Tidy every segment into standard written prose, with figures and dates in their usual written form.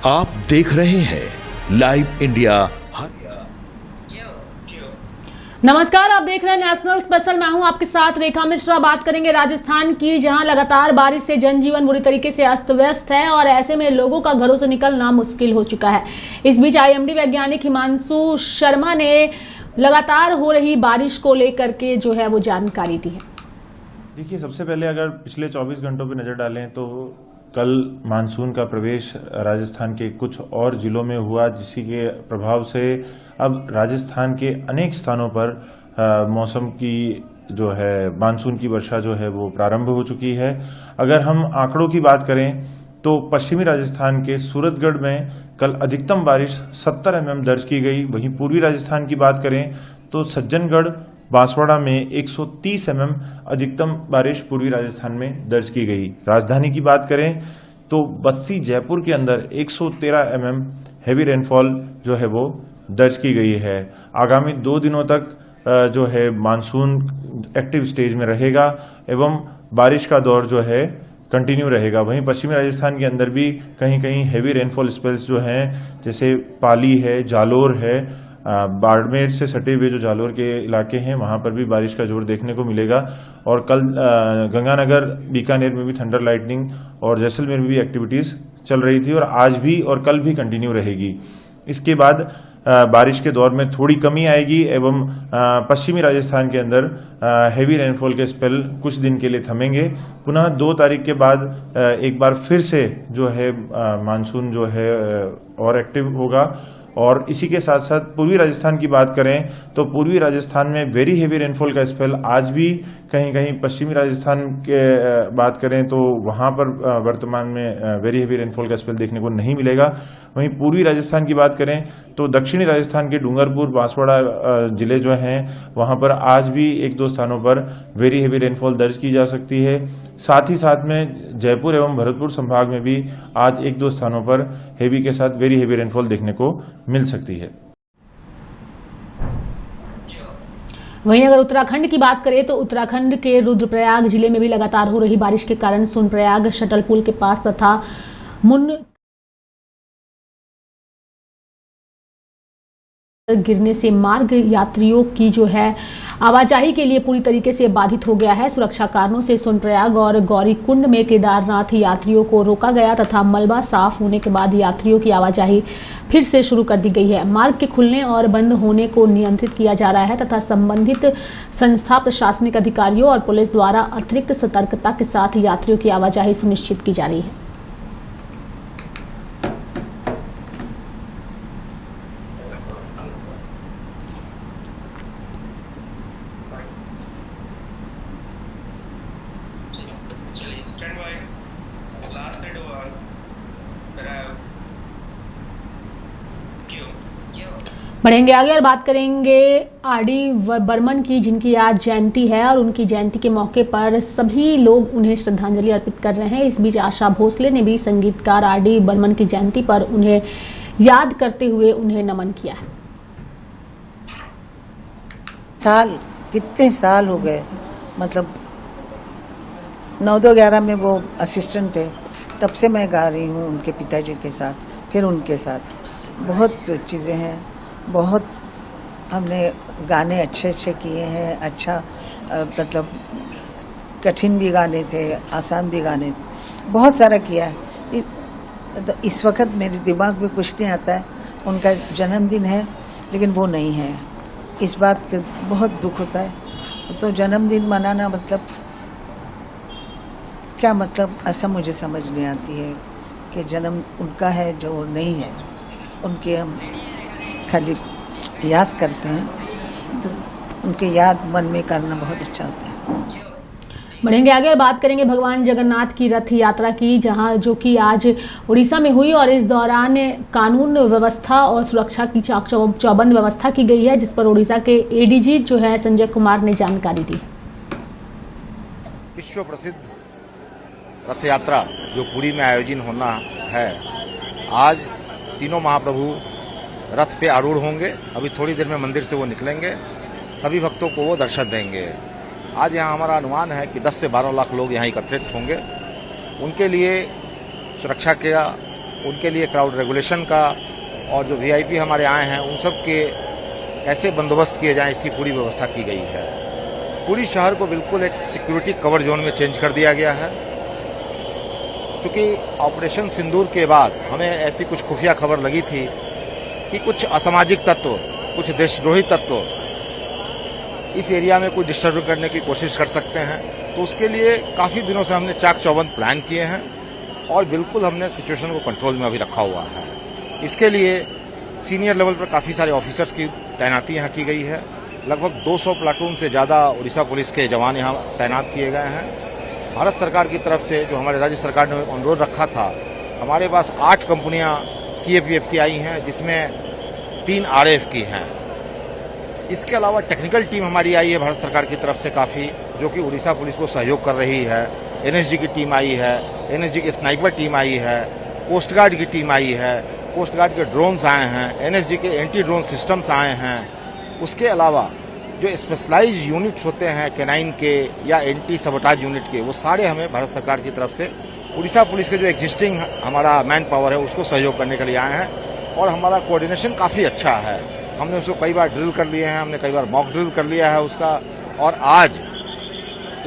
आप देख रहे हैं लाइव इंडिया। नमस्कार, आप देख रहे हैं नेशनल स्पेशल। मैं हूं आपके साथ रेखा मिश्रा। बात करेंगे राजस्थान की, जहां लगातार बारिश से जनजीवन बुरी तरीके से अस्त व्यस्त है और ऐसे में लोगों का घरों से निकलना मुश्किल हो चुका है। इस बीच आईएमडी वैज्ञानिक हिमांशु शर्मा ने लगातार हो रही बारिश को लेकर के जो है वो जानकारी दी है। देखिए, सबसे पहले अगर पिछले 24 घंटों पर नजर डालें तो कल मानसून का प्रवेश राजस्थान के कुछ और जिलों में हुआ, जिसी के प्रभाव से अब राजस्थान के अनेक स्थानों पर मौसम की जो है मानसून की वर्षा जो है वो प्रारंभ हो चुकी है। अगर हम आंकड़ों की बात करें तो पश्चिमी राजस्थान के सूरतगढ़ में कल अधिकतम बारिश 70 mm दर्ज की गई। वहीं पूर्वी राजस्थान की बात करें तो सज्जनगढ़ बांसवाड़ा में 130 mm अधिकतम बारिश पूर्वी राजस्थान में दर्ज की गई। राजधानी की बात करें तो बस्सी जयपुर के अंदर 113 mm हैवी रेनफॉल जो है वो दर्ज की गई है। आगामी 2 दिनों तक जो है मानसून एक्टिव स्टेज में रहेगा एवं बारिश का दौर जो है कंटिन्यू रहेगा। वहीं पश्चिमी राजस्थान के अंदर भी कहीं कहीं हैवी रेनफॉल स्पेल्स जो हैं, जैसे पाली है, जालोर है, बाड़मेर से सटे हुए जो जालोर के इलाके हैं वहां पर भी बारिश का जोर देखने को मिलेगा। और कल गंगानगर, बीकानेर में भी थंडर लाइटनिंग और जैसलमेर में भी एक्टिविटीज चल रही थी और आज भी और कल भी कंटिन्यू रहेगी। इसके बाद बारिश के दौर में थोड़ी कमी आएगी एवं पश्चिमी राजस्थान के अंदर हैवी रेनफॉल के स्पेल कुछ दिन के लिए थमेंगे। पुनः 2 तारीख के बाद एक बार फिर से जो है मानसून जो है और एक्टिव होगा। और इसी के साथ साथ पूर्वी राजस्थान की बात करें तो पूर्वी राजस्थान में वेरी हेवी रेनफॉल का स्पेल आज भी कहीं कहीं, पश्चिमी राजस्थान के बात करें तो वहां पर वर्तमान में वेरी हेवी रेनफॉल का स्पेल देखने को नहीं मिलेगा। वहीं पूर्वी राजस्थान की बात करें तो दक्षिणी राजस्थान के डूंगरपुर, बांसवाड़ा जिले जो हैं वहां पर आज भी 1-2 स्थानों पर वेरी हेवी रेनफॉल दर्ज की जा सकती है। साथ ही साथ में जयपुर एवं भरतपुर संभाग में भी आज 1-2 स्थानों पर हेवी के साथ वेरी हेवी रेनफॉल देखने को मिल सकती है। वहीं अगर उत्तराखंड की बात करें तो उत्तराखंड के रुद्रप्रयाग जिले में भी लगातार हो रही बारिश के कारण सोनप्रयाग शटल पुल के पास तथा मुन गिरने से मार्ग यात्रियों की जो है आवाजाही के लिए पूरी तरीके से बाधित हो गया है। सुरक्षा कारणों से सोनप्रयाग और गौरीकुंड में केदारनाथ यात्रियों को रोका गया तथा मलबा साफ होने के बाद यात्रियों की आवाजाही फिर से शुरू कर दी गई है। मार्ग के खुलने और बंद होने को नियंत्रित किया जा रहा है तथा संबंधित संस्था, प्रशासनिक अधिकारियों और पुलिस द्वारा अतिरिक्त सतर्कता के साथ यात्रियों की आवाजाही सुनिश्चित की जा रही है। बढ़ेंगे आगे और बात करेंगे आरडी बर्मन की, जिनकी आज जयंती है और उनकी जयंती के मौके पर सभी लोग उन्हें श्रद्धांजलि अर्पित कर रहे हैं। इस बीच आशा भोसले ने भी संगीतकार आरडी बर्मन की जयंती पर उन्हें याद करते हुए उन्हें नमन किया है। कितने साल हो गए, मतलब 9-2-11 में वो असिस्टेंट थे, तब से मैं गा रही हूँ उनके पिताजी के साथ, फिर उनके साथ बहुत चीज़ें हैं। बहुत हमने गाने अच्छे किए हैं। अच्छा मतलब कठिन भी गाने थे, आसान भी गाने थे, बहुत सारा किया है। इस वक्त मेरे दिमाग में कुछ नहीं आता है। उनका जन्मदिन है लेकिन वो नहीं है, इस बात का बहुत दुख होता है। तो जन्मदिन मनाना मतलब क्या, मतलब ऐसा मुझे समझ नहीं आती है कि जन्म उनका है जो नहीं है। उनके हम खाली याद करते हैं, तो उनके याद मन में करना बहुत अच्छा होता है। बढ़ेंगे आगे और बात करेंगे भगवान जगन्नाथ की रथ यात्रा की, जहां जो कि आज उड़ीसा में हुई और इस दौरान कानून व्यवस्था और सुरक्षा की चौबंद व्यवस्था की गई है, जिस पर उड़ीसा के एडीजी जो है संजय कुमार ने जानकारी दी। विश्व प्रसिद्ध रथ यात्रा जो पुरी में आयोजन होना है, आज तीनों महाप्रभु रथ पे आरूढ़ होंगे। अभी थोड़ी देर में मंदिर से वो निकलेंगे, सभी भक्तों को वो दर्शन देंगे। आज यहाँ हमारा अनुमान है कि 10 से 12 लाख लोग यहाँ एकत्रित होंगे। उनके लिए सुरक्षा का उनके लिए क्राउड रेगुलेशन का और जो वीआईपी हमारे आए हैं उन सब के कैसे बंदोबस्त किए जाएं, इसकी पूरी व्यवस्था की गई है। पूरी शहर को बिल्कुल एक सिक्योरिटी कवर जोन में चेंज कर दिया गया है, क्योंकि ऑपरेशन सिंदूर के बाद हमें ऐसी कुछ खुफिया खबर लगी थी कि कुछ असामाजिक तत्व, कुछ देशद्रोही तत्व इस एरिया में कोई डिस्टर्ब करने की कोशिश कर सकते हैं। तो उसके लिए काफ़ी दिनों से हमने चाक चौबंद प्लान किए हैं और बिल्कुल हमने सिचुएशन को कंट्रोल में अभी रखा हुआ है। इसके लिए सीनियर लेवल पर काफ़ी सारे ऑफिसर्स की तैनाती यहाँ की गई है। लगभग 200 प्लाटून से ज़्यादा उड़ीसा पुलिस के जवान यहाँ तैनात किए गए हैं। भारत सरकार की तरफ से जो हमारे राज्य सरकार ने अनुरोध रखा था, हमारे पास 8 कंपनियां सीएपीएफ की आई हैं, जिसमें 3 आरएएफ की हैं। इसके अलावा टेक्निकल टीम हमारी आई है भारत सरकार की तरफ से काफ़ी, जो कि उड़ीसा पुलिस को सहयोग कर रही है। एनएसजी की टीम आई है, एनएसजी की स्नाइपर टीम आई है, कोस्ट गार्ड की टीम आई है, कोस्ट गार्ड के ड्रोन्स आए हैं, एनएसजी के एंटी ड्रोन सिस्टम्स आए हैं। उसके अलावा जो स्पेशलाइज यूनिट्स होते हैं कैनाइन के या एंटी सबोटाज यूनिट के, वो सारे हमें भारत सरकार की तरफ से उड़ीसा पुलिस के जो एग्जिस्टिंग हमारा मैन पावर है उसको सहयोग करने के लिए आए हैं। और हमारा कोऑर्डिनेशन काफ़ी अच्छा है। हमने उसको कई बार ड्रिल कर लिए हैं, हमने कई बार मॉक ड्रिल कर लिया है उसका। और आज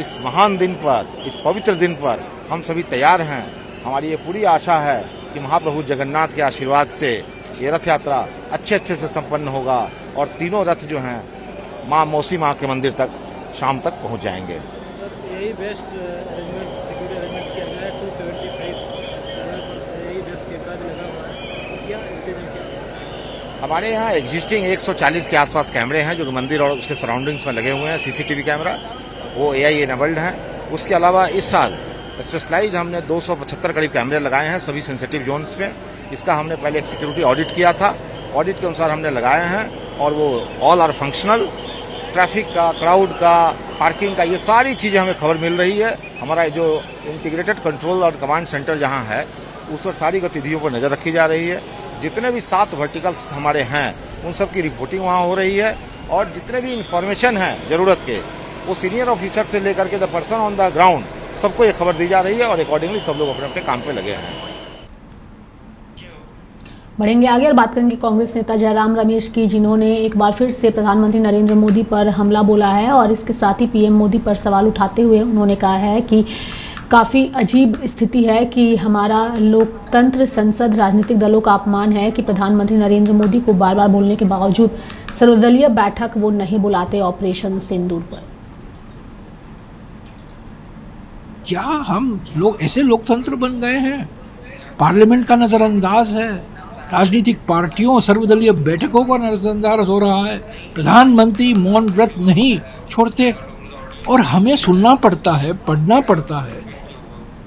इस महान दिन पर, इस पवित्र दिन पर हम सभी तैयार हैं। हमारी ये पूरी आशा है कि महाप्रभु जगन्नाथ के आशीर्वाद से ये रथ यात्रा अच्छे से संपन्न होगा और तीनों रथ जो हैं माँ मौसी माँ के मंदिर तक शाम तक पहुंच जाएंगे। सर, यही बेस्ट अरेंजमेंट, सिक्योरिटी अरेंजमेंट किया गया है। 275 यही बेस्ट कैमरा भी लगा हुआ है। क्या इंतजाम किया है? हमारे यहाँ एग्जिस्टिंग 140 के आसपास कैमरे हैं जो कि मंदिर और उसके सराउंडिंग्स में लगे हुए हैं। सीसीटीवी कैमरा वो AI एनेबल्ड हैं। उसके अलावा इस साल स्पेशलाइज हमने 275 करीब कैमरे लगाए हैं सभी सेंसिटिव जोन्स में। इसका हमने पहले एक सिक्योरिटी ऑडिट किया था, ऑडिट के अनुसार हमने लगाए हैं और वो ऑल आर फंक्शनल। ट्रैफिक का, क्राउड का, पार्किंग का, ये सारी चीज़ें हमें खबर मिल रही है। हमारा जो इंटीग्रेटेड कंट्रोल और कमांड सेंटर जहाँ है उस पर सारी गतिविधियों पर नज़र रखी जा रही है। जितने भी 7 वर्टिकल्स हमारे हैं उन सब की रिपोर्टिंग वहाँ हो रही है और जितने भी इंफॉर्मेशन है ज़रूरत के, वो सीनियर ऑफिसर से लेकर के the person on the ground सबको ये खबर दी जा रही है और अकॉर्डिंगली सब लोग अपने अपने काम पे लगे हैं। बढ़ेंगे आगे और बात करेंगे कांग्रेस नेता जयराम रमेश की, जिन्होंने एक बार फिर से प्रधानमंत्री नरेंद्र मोदी पर हमला बोला है और इसके साथ ही पीएम मोदी पर सवाल उठाते हुए उन्होंने कहा है कि काफ़ी अजीब स्थिति है कि हमारा लोकतंत्र, संसद, राजनीतिक दलों का अपमान है कि प्रधानमंत्री नरेंद्र मोदी को बार बार बोलने के बावजूद सर्वदलीय बैठक वो नहीं बुलाते ऑपरेशन सिंदूर पर। क्या हम लोग ऐसे लोकतंत्र बन गए हैं? पार्लियामेंट का नजरअंदाज है, राजनीतिक पार्टियों, सर्वदलीय बैठकों का नजरअंदाज हो रहा है, प्रधानमंत्री मौन व्रत नहीं छोड़ते और हमें सुनना पड़ता है, पढ़ना पड़ता है।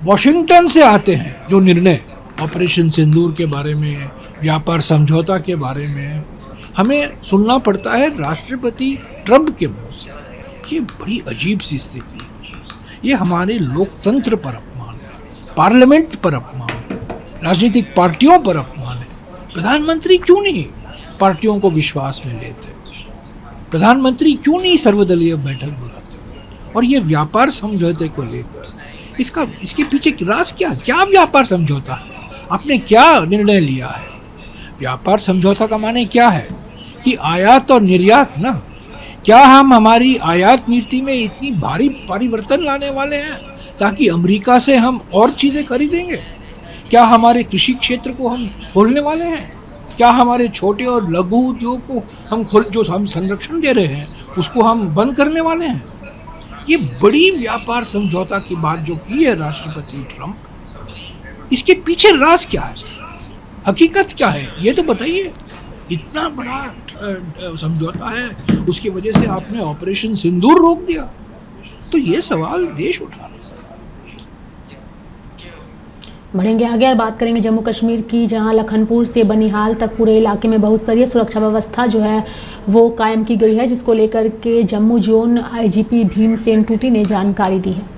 वॉशिंगटन से आते हैं जो निर्णय ऑपरेशन सिंदूर के बारे में, व्यापार समझौता के बारे में, हमें सुनना पड़ता है राष्ट्रपति ट्रंप के मुंह से। ये बड़ी अजीब सी स्थिति है। ये हमारे लोकतंत्र पर अपमान है, पार्लियामेंट पर अपमान है, राजनीतिक पार्टियों पर अपमान है। प्रधानमंत्री क्यों नहीं पार्टियों को विश्वास में लेते? प्रधानमंत्री क्यों नहीं सर्वदलीय बैठक बुलाते? और ये व्यापार समझौते को लेकर इसके पीछे राज क्या व्यापार समझौता है? आपने क्या निर्णय लिया है? व्यापार समझौता का माने क्या है कि आयात और निर्यात ना। क्या हम हमारी आयात नीति में इतनी भारी परिवर्तन लाने वाले हैं ताकि अमेरिका से हम और चीज़ें खरीदेंगे? क्या हमारे कृषि क्षेत्र को हम खोलने वाले हैं? क्या हमारे छोटे और लघु उद्योग को जो हम संरक्षण दे रहे हैं उसको हम बंद करने वाले हैं? ये बड़ी व्यापार समझौता की बात जो की है राष्ट्रपति ट्रंप, इसके पीछे राज क्या है, हकीकत क्या है, ये तो बताइए। इतना बड़ा समझौता है, उसकी वजह से आपने ऑपरेशन सिंदूर रोक दिया, तो ये सवाल देश उठा रहा है। बढ़ेंगे आगे और बात करेंगे जम्मू कश्मीर की, जहां लखनपुर से बनिहाल तक पूरे इलाके में बहुस्तरीय सुरक्षा व्यवस्था जो है वो कायम की गई है, जिसको लेकर के जम्मू जोन आईजीपी भीमसेन टूटी ने जानकारी दी है।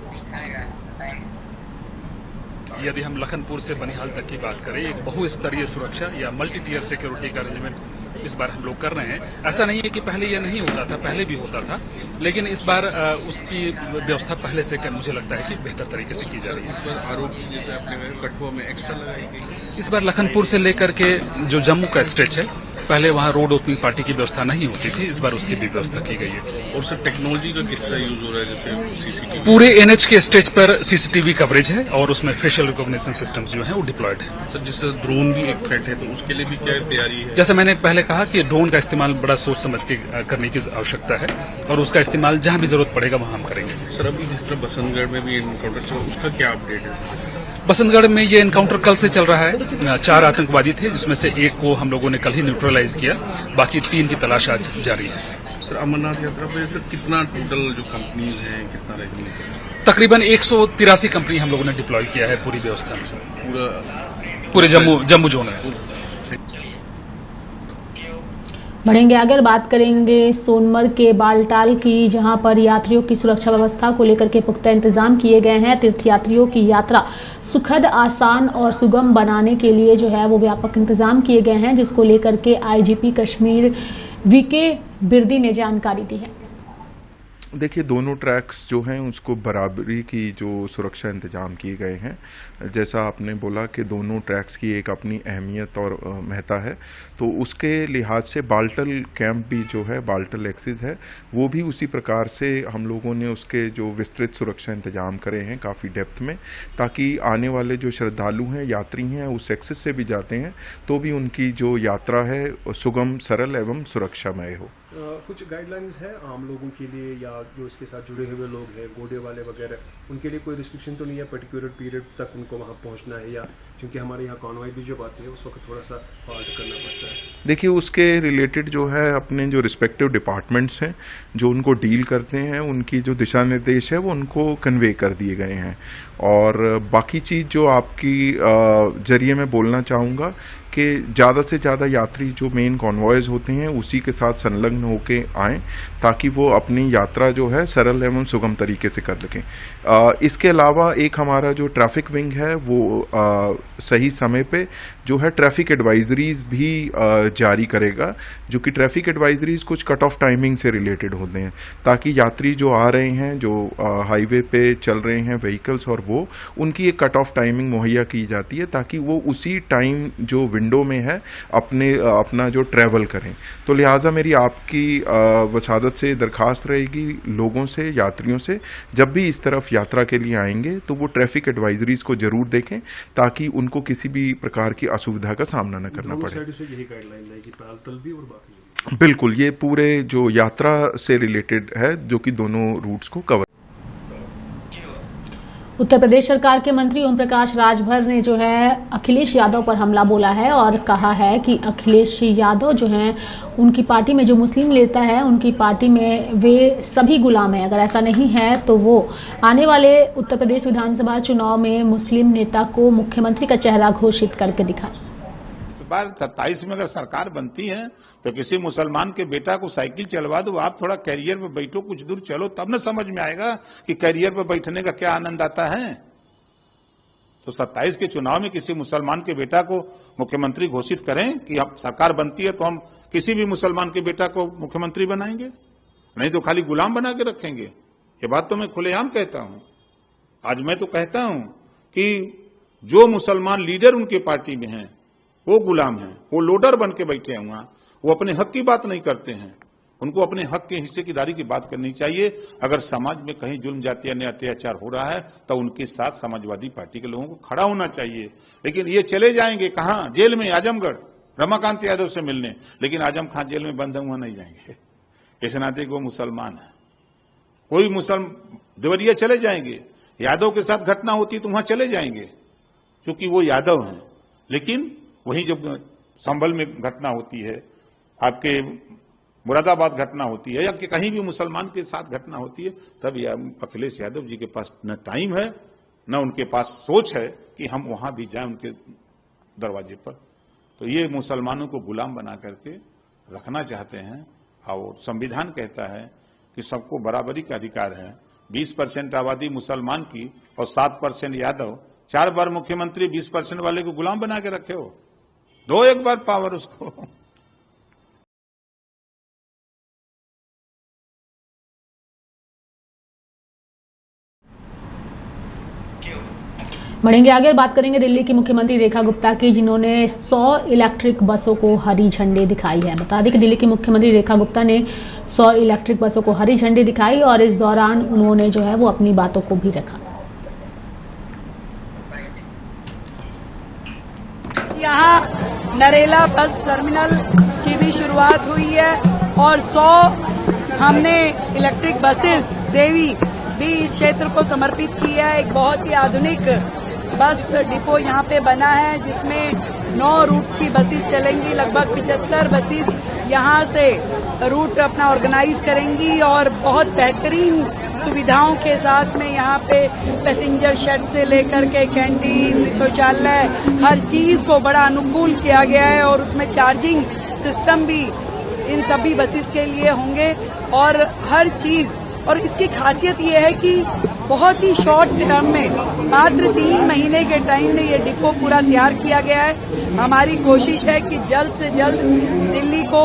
यदि हम लखनपुर से बनिहाल तक की बात करें, एक बहुस्तरीय सुरक्षा या मल्टी टियर सिक्योरिटी का अरेंजमेंट इस बार हम लोग कर रहे हैं। ऐसा नहीं है कि पहले ये नहीं होता था, पहले भी होता था, लेकिन इस बार उसकी व्यवस्था पहले से मुझे लगता है कि बेहतर तरीके से की जा रही है। इस बार आरोप जैसे अपने कठुआ में एक्स्ट्रा लगाई गई। इस बार लखनपुर से लेकर के जो जम्मू का स्ट्रेच है, पहले वहाँ रोड ओपनिंग पार्टी की व्यवस्था नहीं होती थी, इस बार उसकी भी व्यवस्था की गई है। और सर टेक्नोलॉजी का किस तरह यूज हो रहा है, जैसे सीसीटीवी? पूरे एनएच के स्टेज पर सीसीटीवी कवरेज है और उसमें फेशियल रिकॉग्निशन सिस्टम्स जो हैं वो डिप्लॉयड है। सर जिससे ड्रोन भी एक थ्रेट है, तो उसके लिए भी क्या तैयारी है? जैसे मैंने पहले कहा कि ड्रोन का इस्तेमाल बड़ा सोच समझ के करने की आवश्यकता है और उसका इस्तेमाल जहां भी जरूरत पड़ेगा वहां हम करेंगे। सर अभी जिस तरह बसंतगढ़ में भी एनकाउंटर चला, उसका क्या अपडेट है? बसंतगढ़ में ये एनकाउंटर कल से चल रहा है। 4 आतंकवादी थे, जिसमें से एक को हम लोगों ने कल ही न्यूट्रलाइज किया, बाकी 3 की तलाश आज जारी है। सर अमरनाथ यात्रा पे सर कितना टोटल जो कंपनीज हैं, कितना रेवेन्यू? तकरीबन 183 कंपनी हम लोगों ने डिप्लॉय किया है पूरी व्यवस्था में, पूरे जम्मू जोन में। बढ़ेंगे आगे, बात करेंगे सोनमर्ग के बालटाल की, जहां पर यात्रियों की सुरक्षा व्यवस्था को लेकर के पुख्ता इंतजाम किए गए हैं। तीर्थयात्रियों की यात्रा सुखद, आसान और सुगम बनाने के लिए जो है वो व्यापक इंतजाम किए गए हैं, जिसको लेकर के आईजीपी कश्मीर वीके बिरदी ने जानकारी दी है। देखिए, दोनों ट्रैक्स जो हैं उसको बराबरी की जो सुरक्षा इंतजाम किए गए हैं। जैसा आपने बोला कि दोनों ट्रैक्स की एक अपनी अहमियत और महत्ता है, तो उसके लिहाज से बाल्टल कैंप भी जो है, बाल्टल एक्सिस है, वो भी उसी प्रकार से हम लोगों ने उसके जो विस्तृत सुरक्षा इंतजाम करे हैं काफ़ी डेप्थ में, ताकि आने वाले जो श्रद्धालु हैं, यात्री हैं, उस एक्सिस से भी जाते हैं तो भी उनकी जो यात्रा है सुगम, सरल एवं सुरक्षामय हो। कुछ गाइडलाइंस है आम लोगों के लिए या जो इसके साथ जुड़े हुए लोग हैं, घोड़े वाले वगैरह, उनके लिए कोई रिस्ट्रिक्शन तो नहीं है पर्टिकुलर पीरियड तक उनको वहां पहुंचना है, या क्योंकि हमारे यहाँ कॉन्वॉय भी जब आती है उस वक्त थोड़ा सा हॉल्ट करना पड़ता है? देखिए, उसके रिलेटेड जो है अपने जो रिस्पेक्टिव डिपार्टमेंट्स हैं जो उनको डील करते हैं, उनकी जो दिशा निर्देश है वो उनको कन्वे कर दिए गए हैं। और बाकी चीज़ जो आपकी जरिए मैं बोलना चाहूँगा कि ज़्यादा से ज़्यादा यात्री जो मेन कॉन्वॉयज़ होते हैं उसी के साथ संलग्न होके आएँ, ताकि वो अपनी यात्रा जो है सरल एवं सुगम तरीके से कर सकें। इसके अलावा एक हमारा जो ट्रैफिक विंग है वो सही समय पे जो है ट्रैफिक एडवाइजरीज भी जारी करेगा, जो कि ट्रैफिक एडवाइजरीज कुछ कट ऑफ टाइमिंग से रिलेटेड होते हैं, ताकि यात्री जो आ रहे हैं, जो हाईवे पे चल रहे हैं व्हीकल्स, और वो उनकी एक कट ऑफ टाइमिंग मुहैया की जाती है, ताकि वो उसी टाइम जो विंडो में है अपना जो ट्रैवल करें। तो लिहाजा मेरी आपकी वसादत से दरखास्त रहेगी लोगों से, यात्रियों से, जब भी इस तरफ यात्रा के लिए आएंगे तो वो ट्रैफिक एडवाइजरीज को जरूर देखें, ताकि उनको किसी भी प्रकार की असुविधा का सामना न करना पड़े। बिल्कुल, ये पूरे जो यात्रा से रिलेटेड है, जो कि दोनों रूट्स को कवर। उत्तर प्रदेश सरकार के मंत्री ओम प्रकाश राजभर ने जो है अखिलेश यादव पर हमला बोला है और कहा है कि अखिलेश यादव जो हैं, उनकी पार्टी में जो मुस्लिम नेता है, उनकी पार्टी में वे सभी गुलाम हैं। अगर ऐसा नहीं है तो वो आने वाले उत्तर प्रदेश विधानसभा चुनाव में मुस्लिम नेता को मुख्यमंत्री का चेहरा घोषित करके दिखाएं। इस बार 27 में अगर सरकार बनती है तो किसी मुसलमान के बेटा को साइकिल चलवा दो, आप थोड़ा कैरियर पे बैठो, कुछ दूर चलो, तब न समझ में आएगा कि कैरियर पे बैठने का क्या आनंद आता है। तो 27 के चुनाव में किसी मुसलमान के बेटा को मुख्यमंत्री घोषित करें कि अब सरकार बनती है तो हम किसी भी मुसलमान के बेटा को मुख्यमंत्री बनाएंगे, नहीं तो खाली गुलाम बना के रखेंगे। ये बात तो मैं खुलेआम कहता हूं। आज मैं तो कहता हूं कि जो मुसलमान लीडर उनके पार्टी में हैं वो गुलाम हैं, वो लोडर बन के बैठे हैं, वो अपने हक की बात नहीं करते हैं। उनको अपने हक के हिस्सेदारी की बात करनी चाहिए। अगर समाज में कहीं जुल्म जाति अन्य अत्याचार हो रहा है तो उनके साथ समाजवादी पार्टी के लोगों को खड़ा होना चाहिए। लेकिन ये चले जाएंगे कहां? जेल में, आजमगढ़, रमाकांत यादव से मिलने, लेकिन आजम खान जेल में बंद है, वहां नहीं जाएंगे इस नाते वो मुसलमान है। कोई देवरिया चले जाएंगे, यादव के साथ घटना होती तो वहां चले जाएंगे क्योंकि वो यादव हैं। लेकिन वहीं जब संभल में घटना होती है, आपके मुरादाबाद घटना होती है, या कि कहीं भी मुसलमान के साथ घटना होती है, तब अखिलेश यादव जी के पास न टाइम है न उनके पास सोच है कि हम वहां भी जाएं उनके दरवाजे पर। तो ये मुसलमानों को गुलाम बना करके रखना चाहते हैं। और संविधान कहता है कि सबको बराबरी का अधिकार है। 20% आबादी मुसलमान की और 7% यादव, 4 बार मुख्यमंत्री 20% वाले को गुलाम बना के रखे हो। दो एक बार पावर उसको। बढ़ेंगे आगे, बात करेंगे दिल्ली की मुख्यमंत्री रेखा गुप्ता की, जिन्होंने 100 इलेक्ट्रिक बसों को हरी झंडी दिखाई है। बता दें कि दिल्ली की मुख्यमंत्री रेखा गुप्ता ने 100 इलेक्ट्रिक बसों को हरी झंडी दिखाई और इस दौरान उन्होंने जो है वो अपनी बातों को भी रखा। यहाँ नरेला बस टर्मिनल की भी शुरुआत हुई है और 100 हमने इलेक्ट्रिक बसेस देवी भी इस क्षेत्र को समर्पित की है। एक बहुत ही आधुनिक बस डिपो यहाँ पे बना है जिसमें 9 रूट्स की बसेस चलेंगी। लगभग 75 बसेस यहाँ से रूट अपना ऑर्गेनाइज करेंगी और बहुत बेहतरीन सुविधाओं के साथ में यहाँ पे पैसेंजर शेड से लेकर के कैंटीन, शौचालय, हर चीज को बड़ा अनुकूल किया गया है और उसमें चार्जिंग सिस्टम भी इन सभी बसेस के लिए होंगे और हर चीज। और इसकी खासियत ये है कि बहुत ही शॉर्ट टर्म में मात्र 3 महीने के टाइम में ये डिपो पूरा तैयार किया गया है। हमारी कोशिश है कि जल्द से जल्द दिल्ली को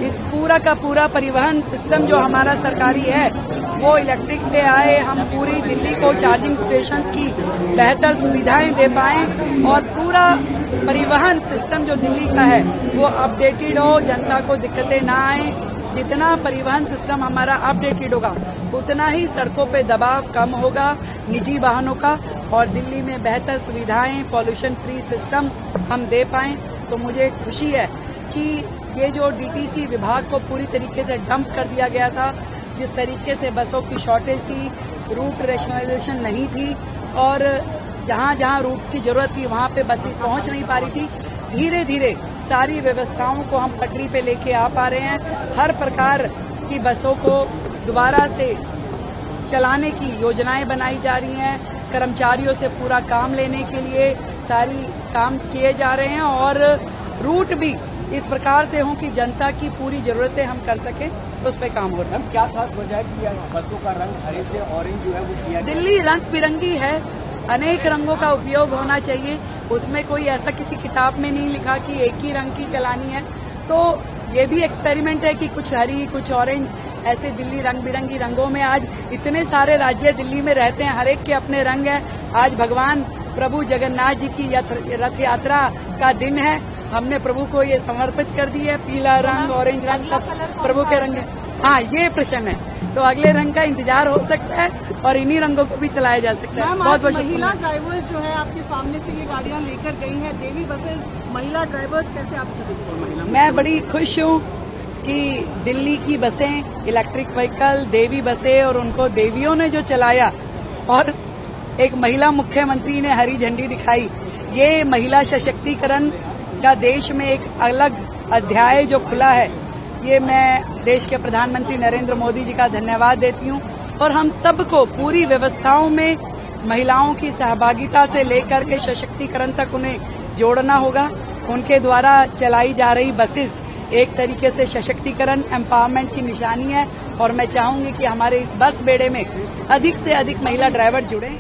इस पूरा का पूरा परिवहन सिस्टम जो हमारा सरकारी है वो इलेक्ट्रिक पे आए, हम पूरी दिल्ली को चार्जिंग स्टेशंस की बेहतर सुविधाएं दे पाएं और पूरा परिवहन सिस्टम जो दिल्ली का है वो अपडेटेड हो, जनता को दिक्कतें ना आए। जितना परिवहन सिस्टम हमारा अपडेटेड होगा उतना ही सड़कों पे दबाव कम होगा निजी वाहनों का और दिल्ली में बेहतर सुविधाएं, पॉल्यूशन फ्री सिस्टम हम दे पाएं। तो मुझे खुशी है कि ये जो डीटीसी विभाग को पूरी तरीके से डंप कर दिया गया था, जिस तरीके से बसों की शॉर्टेज थी, रूट रैशनलाइजेशन नहीं थी और जहां जहां रूट्स की जरूरत थी वहां पे बसें पहुंच नहीं पा रही थी, धीरे धीरे सारी व्यवस्थाओं को हम पटरी पे लेके आ पा रहे हैं। हर प्रकार की बसों को दोबारा से चलाने की योजनाएं बनाई जा रही हैं। कर्मचारियों से पूरा काम लेने के लिए सारी काम किए जा रहे हैं और रूट भी इस प्रकार से हों कि जनता की पूरी जरूरतें हम कर सकें, उस पर काम हो रहा है। क्या खास वजह है कि बसों का रंग हरे से ऑरेंज जो है वो किया? दिल्ली रंग बिरंगी है, अनेक रंगों का उपयोग होना चाहिए। उसमें कोई ऐसा किसी किताब में नहीं लिखा कि एक ही रंग की चलानी है। तो ये भी एक्सपेरिमेंट है कि कुछ हरी कुछ ऑरेंज, ऐसे दिल्ली रंग बिरंगी रंगों में। आज इतने सारे राज्य दिल्ली में रहते हैं, हर एक के अपने रंग है। आज भगवान प्रभु जगन्नाथ जी की रथ यात्रा का दिन है। हमने प्रभु को ये समर्पित कर दी है। पीला रंग, ऑरेंज रंग सब प्रभु के रंग है। हाँ, ये प्रश्न है। तो अगले रंग का इंतजार हो सकता है और इन्हीं रंगों को भी चलाया जा सकता है। बहुत बहुत महिला ड्राइवर्स जो है आपके सामने से ये गाड़ियां लेकर गई हैं, देवी बसेस, महिला ड्राइवर्स, कैसे आप सभी? मैं बड़ी खुश हूँ कि दिल्ली की बसें, इलेक्ट्रिक व्हीकल, देवी बसें और उनको देवियों ने जो चलाया और एक महिला मुख्यमंत्री ने हरी झंडी दिखाई। ये महिला सशक्तिकरण का देश में एक अलग अध्याय जो खुला है, ये मैं देश के प्रधानमंत्री नरेंद्र मोदी जी का धन्यवाद देती हूँ। और हम सबको पूरी व्यवस्थाओं में महिलाओं की सहभागिता से लेकर के सशक्तिकरण तक उन्हें जोड़ना होगा। उनके द्वारा चलाई जा रही बसेस एक तरीके से सशक्तिकरण, एम्पावरमेंट की निशानी है और मैं चाहूंगी कि हमारे इस बस बेड़े में अधिक से अधिक महिला ड्राइवर जुड़े।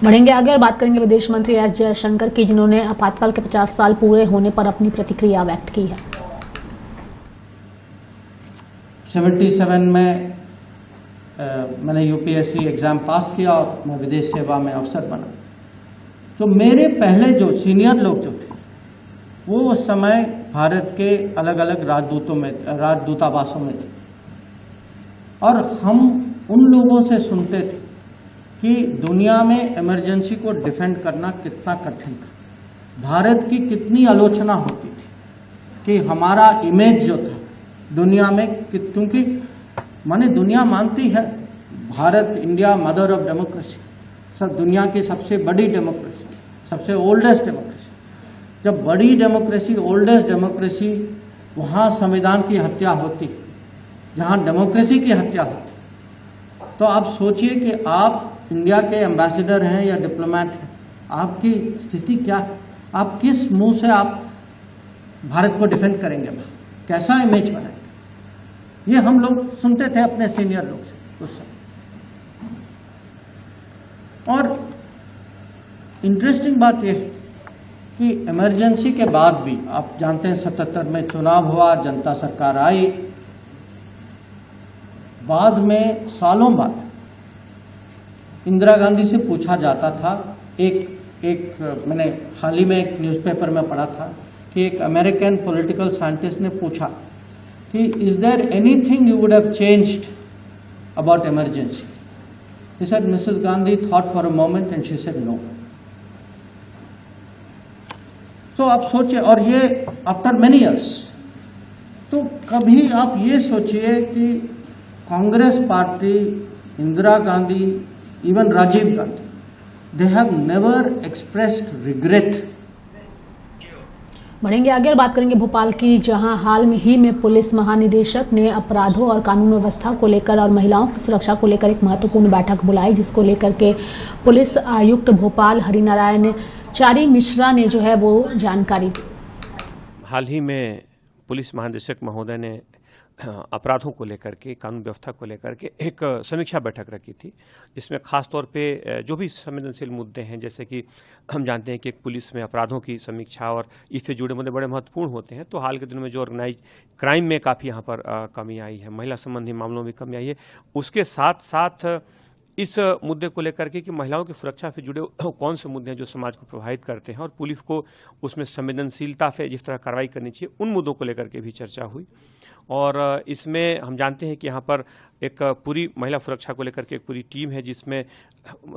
बढ़ेंगे आगे और बात करेंगे विदेश मंत्री एस जयशंकर की, जिन्होंने आपातकाल के 50 साल पूरे होने पर अपनी प्रतिक्रिया व्यक्त की है। 77 में मैंने यूपीएससी एग्ज़ाम पास किया और मैं विदेश सेवा में अफसर बना। तो मेरे पहले जो सीनियर लोग जो थे वो उस समय भारत के अलग अलग राजदूतावासों में थे और हम उन लोगों से सुनते थे कि दुनिया में इमरजेंसी को डिफेंड करना कितना कठिन था, भारत की कितनी आलोचना होती थी कि हमारा इमेज जो था दुनिया में, क्योंकि माने दुनिया मानती है Bharat, India mother of democracy, सब दुनिया की सबसे बड़ी डेमोक्रेसी, सबसे ओल्डेस्ट डेमोक्रेसी। जब बड़ी डेमोक्रेसी, ओल्डेस्ट डेमोक्रेसी, वहाँ संविधान की हत्या होती, जहाँ डेमोक्रेसी की हत्या होती, तो आप सोचिए कि आप इंडिया के एम्बेसडर हैं या डिप्लोमेट हैं, आपकी स्थिति क्या है? आप किस मुंह से आप भारत को डिफेंड करेंगे, कैसा इमेज बनाएंगे? ये हम लोग सुनते थे अपने सीनियर लोग से उस समय। और इंटरेस्टिंग बात यह है कि इमरजेंसी के बाद भी आप जानते हैं 77 में चुनाव हुआ, जनता सरकार आई, बाद में सालों बाद इंदिरा गांधी से पूछा जाता था एक मैंने हाल ही में एक न्यूज़पेपर में पढ़ा था कि एक अमेरिकन पॉलिटिकल साइंटिस्ट ने पूछा कि is there anything you would have changed about emergency? He said Mrs Gandhi thought for a moment and she said no. तो आप सोचिए, और ये आफ्टर मेनी इयर्स। तो कभी आप ये सोचिए कि Congress party, Indira Gandhi, even Rajiv Gandhi, they have never expressed regret। बढ़ेंगे आगे और बात करेंगे भोपाल की, जहां हाल में ही में पुलिस महानिदेशक ने अपराधों और कानून व्यवस्था को लेकर और महिलाओं की सुरक्षा को लेकर एक महत्वपूर्ण बैठक बुलाई, जिसको लेकर के पुलिस आयुक्त भोपाल हरिनारायण चारी मिश्रा ने जो है वो जानकारी दी। हाल ही में पुलिस महानिदेशक महोदय ने अपराधों को लेकर के, कानून व्यवस्था को लेकर के एक समीक्षा बैठक रखी थी। इसमें खास तौर पे जो भी संवेदनशील मुद्दे हैं, जैसे कि हम जानते हैं कि पुलिस में अपराधों की समीक्षा और इससे जुड़े मुद्दे बड़े महत्वपूर्ण होते हैं। तो हाल के दिनों में जो ऑर्गेनाइज क्राइम में काफ़ी यहाँ पर कमी आई है, महिला संबंधी मामलों में कमी आई है, उसके साथ साथ इस मुद्दे को लेकर के कि महिलाओं की सुरक्षा से जुड़े कौन से मुद्दे हैं जो समाज को प्रभावित करते हैं और पुलिस को उसमें संवेदनशीलता से जिस तरह कार्रवाई करनी चाहिए, उन मुद्दों को लेकर के भी चर्चा हुई। और इसमें हम जानते हैं कि यहाँ पर एक पूरी महिला सुरक्षा को लेकर के एक पूरी टीम है, जिसमें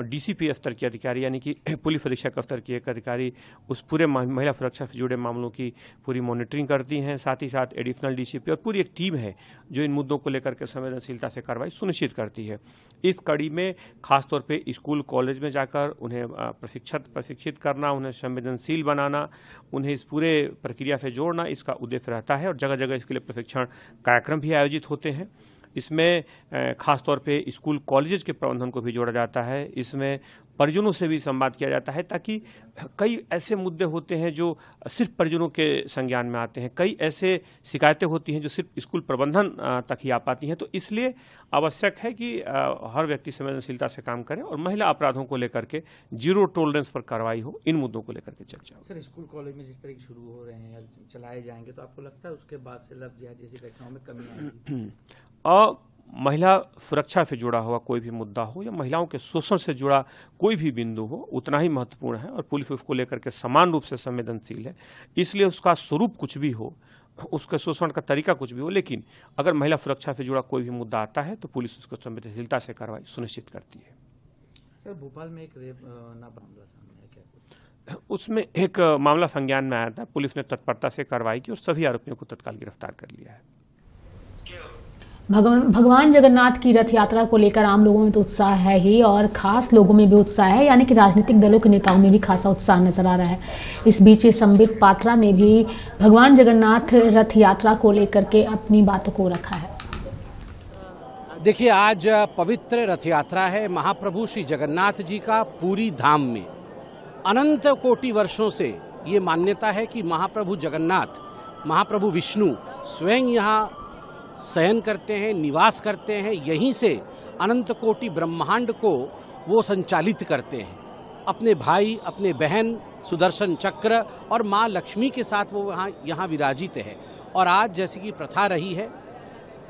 डीसीपी स्तर के अधिकारी यानी कि पुलिस अधीक्षक स्तर के एक अधिकारी उस पूरे महिला सुरक्षा से जुड़े मामलों की पूरी मॉनिटरिंग करती हैं। साथ ही साथ एडिशनल डीसीपी और पूरी एक टीम है जो इन मुद्दों को लेकर के संवेदनशीलता से कार्रवाई सुनिश्चित करती है। इस कड़ी में खासतौर पे स्कूल कॉलेज में जाकर उन्हें प्रशिक्षित करना, उन्हें संवेदनशील बनाना, उन्हें इस पूरे प्रक्रिया से जोड़ना, इसका उद्देश्य रहता है। और जगह जगह इसके लिए प्रशिक्षण कार्यक्रम भी आयोजित होते हैं। इसमें खासतौर पे स्कूल कॉलेजेस के प्रबंधन को भी जोड़ा जाता है। इसमें परिजनों से भी संवाद किया जाता है, ताकि कई ऐसे मुद्दे होते हैं जो सिर्फ परिजनों के संज्ञान में आते हैं, कई ऐसे शिकायतें होती हैं जो सिर्फ स्कूल प्रबंधन तक ही आ पाती हैं। तो इसलिए आवश्यक है कि हर व्यक्ति संवेदनशीलता से काम करे और महिला अपराधों को लेकर के जीरो टॉलरेंस पर कार्रवाई हो, इन मुद्दों को लेकर के चर्चा हो। सर, स्कूल कॉलेज में जिस तरह शुरू हो रहे हैं या चलाए जाएंगे, तो आपको लगता है उसके बाद से लव जिहाद जैसी घटनाओं में कमी आएगी? महिला सुरक्षा से जुड़ा हुआ कोई भी मुद्दा हो या महिलाओं के शोषण से जुड़ा कोई भी बिंदु हो, उतना ही महत्वपूर्ण है और पुलिस उसको लेकर के समान रूप से संवेदनशील है। इसलिए उसका स्वरूप कुछ भी हो, उसके शोषण का तरीका कुछ भी हो, लेकिन अगर महिला सुरक्षा से जुड़ा कोई भी मुद्दा आता है तो पुलिस उसको संवेदनशीलता से कार्रवाई सुनिश्चित करती है। सर, भोपाल में एक रेप मामला सामने है, क्या कुछ? उसमें एक मामला संज्ञान में आया था। पुलिस ने तत्परता से कार्रवाई की और सभी आरोपियों को तत्काल गिरफ्तार कर लिया है। भगवान जगन्नाथ की रथ यात्रा को लेकर आम लोगों में तो उत्साह है ही, और खास लोगों में भी उत्साह है, यानी कि राजनीतिक दलों के नेताओं में भी खासा उत्साह नजर आ रहा है। इस बीच संबित पात्रा ने भी भगवान जगन्नाथ रथ यात्रा को लेकर के अपनी बातों को रखा है। देखिए, आज पवित्र रथ यात्रा है महाप्रभु श्री जगन्नाथ जी का पूरी धाम में। अनंत कोटि वर्षों से ये मान्यता है कि महाप्रभु जगन्नाथ, महाप्रभु विष्णु स्वयं यहाँ शयन करते हैं, निवास करते हैं। यहीं से अनंत कोटि ब्रह्मांड को वो संचालित करते हैं। अपने भाई, अपने बहन सुदर्शन चक्र और माँ लक्ष्मी के साथ वो यहाँ विराजित है। और आज जैसे कि प्रथा रही है,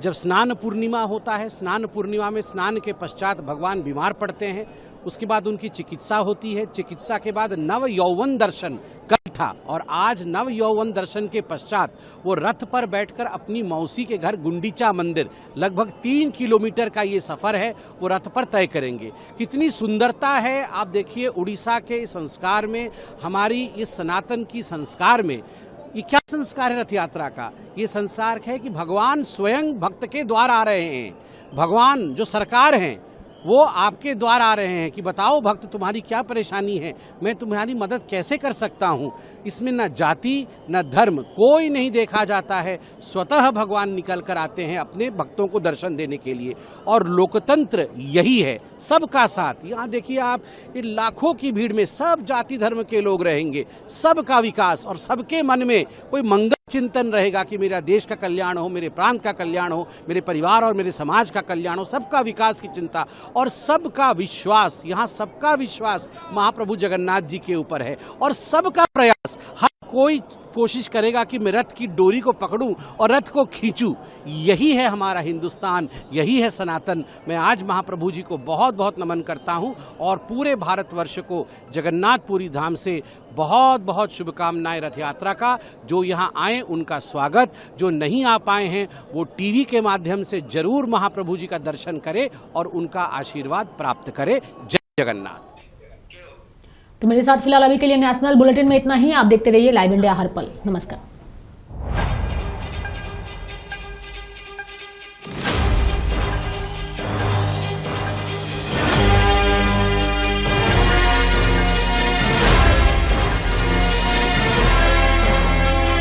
जब स्नान पूर्णिमा होता है, स्नान पूर्णिमा में स्नान के पश्चात भगवान बीमार पड़ते हैं, उसके बाद उनकी चिकित्सा होती है। चिकित्सा के बाद नव यौवन दर्शन कल था, और आज नव यौवन दर्शन के पश्चात वो रथ पर बैठकर अपनी मौसी के घर गुंडीचा मंदिर, लगभग 3 किलोमीटर का ये सफर है, वो रथ पर तय करेंगे। कितनी सुंदरता है आप देखिए उड़ीसा के संस्कार में, हमारी इस सनातन की संस्कार में। ये क्या संस्कार है रथ यात्रा का? ये संस्कार है कि भगवान स्वयं भक्त के द्वार आ रहे हैं। भगवान जो सरकार हैं वो आपके द्वार आ रहे हैं कि बताओ भक्त, तुम्हारी क्या परेशानी है, मैं तुम्हारी मदद कैसे कर सकता हूँ। इसमें न जाति न धर्म कोई नहीं देखा जाता है, स्वतः भगवान निकल कर आते हैं अपने भक्तों को दर्शन देने के लिए। और लोकतंत्र यही है, सबका साथ। यहाँ देखिए आप, ये लाखों की भीड़ में सब जाति धर्म के लोग रहेंगे, सबका विकास, और सबके मन में कोई मंगल चिंतन रहेगा कि मेरा देश का कल्याण हो, मेरे प्रांत का कल्याण हो, मेरे परिवार और मेरे समाज का कल्याण हो, सबका विकास की चिंता और सबका विश्वास। यहाँ सबका विश्वास महाप्रभु जगन्नाथ जी के ऊपर है और सबका प्रयास, हर कोई कोशिश करेगा कि मैं रथ की डोरी को पकड़ूं और रथ को खींचूं। यही है हमारा हिंदुस्तान, यही है सनातन। मैं आज महाप्रभु जी को बहुत बहुत नमन करता हूं और पूरे भारतवर्ष को जगन्नाथपुरी धाम से बहुत बहुत शुभकामनाएं रथ यात्रा का। जो यहाँ आए उनका स्वागत, जो नहीं आ पाए हैं वो टीवी के माध्यम से जरूर महाप्रभु जी का दर्शन करें और उनका आशीर्वाद प्राप्त करें। जय जगन्नाथ। तो मेरे साथ फिलहाल अभी के लिए नेशनल बुलेटिन में इतना ही। आप देखते रहिए लाइव इंडिया हर पल। नमस्कार।